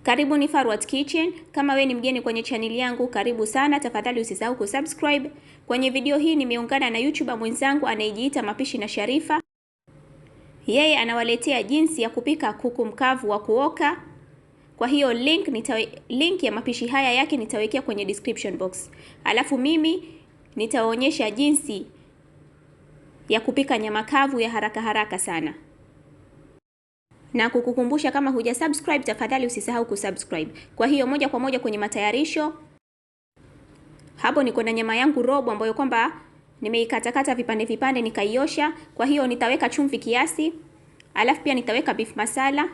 Karibu ni Farwat Kitchen. Kama we ni mgeni kwenye chaneli yangu, karibu sana. Tafadhali usisahau kusubscribe. Kwenye video hii nimeungana na YouTuber mwenzangu anayejiita Mapishi na Sharifa. Yeye anawaletea jinsi ya kupika kuku mkavu wa kuoka. Kwa hiyo link ya mapishi haya yake nitawekea kwenye description box. Alafu mimi nitaonyesha jinsi ya kupika nyama kavu ya haraka haraka sana. Na kukukumbusha kama huja subscribe, tafadhali usisahau kusubscribe. Kwa hiyo moja kwa moja kwenye matayarisho. Hapo niko na nyama yangu robo ambayo kwamba nimeikatakata vipande vipande nikaiosha. Kwa hiyo nitaweka chumvi kiasi. Alafu pia nitaweka beef masala.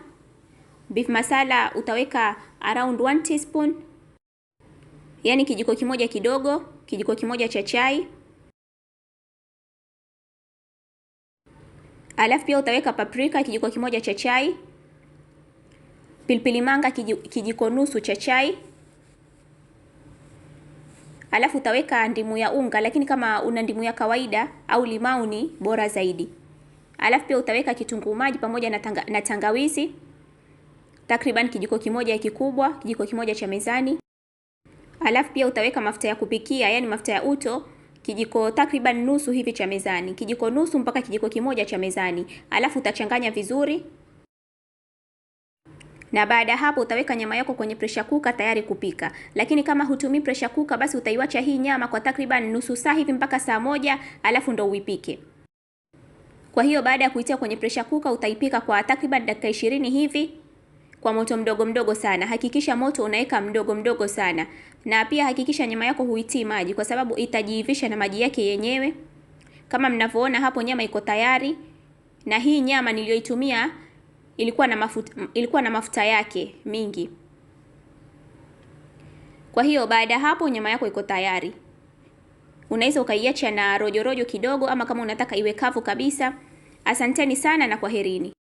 Beef masala utaweka around 1 teaspoon. Yaani kijiko kimoja kidogo, kijiko kimoja cha chai. Alafu pia utaweka paprika kijiko kimoja cha chai. Pilipili manga kijiko nusu cha chai. Alafu utaweka ndimu ya unga, lakini kama una ndimu ya kawaida au limau ni bora zaidi. Alafu pia utaweka kitunguu maji pamoja na tangawizi. Takriban kijiko kimoja kikubwa, kijiko kimoja cha mezani. Alafu pia utaweka mafuta ya kupikia, yani mafuta ya uto, kijiko takriban nusu hivi cha mezani. Kijiko nusu mpaka kijiko kimoja cha mezani. Alafu utachanganya vizuri. Na baada hapo utaweka nyama yako kwenye pressure cooker tayari kupika. Lakini kama hutumii pressure cooker, basi utaiwacha hii nyama kwa takriban nusu saa hivi mpaka saa moja, alafu ndo uipike. Kwa hiyo baada ya kuitia kwenye pressure cooker utaipika kwa takriban dakika 20 hivi kwa moto mdogo mdogo sana. Hakikisha moto unaweka mdogo mdogo sana. Na pia hakikisha nyama yako huitii maji kwa sababu itajiivisha na maji yake yenyewe. Kama mnavyoona hapo nyama iko tayari. Na hii nyama niliyoitumia ilikuwa na mafuta yake mingi. Kwa hiyo baada hapo nyama yako iko tayari. Unaweza ukaiacha na rojo rojo kidogo ama kama unataka iwe kavu kabisa. Asanteni sana na kwaherini.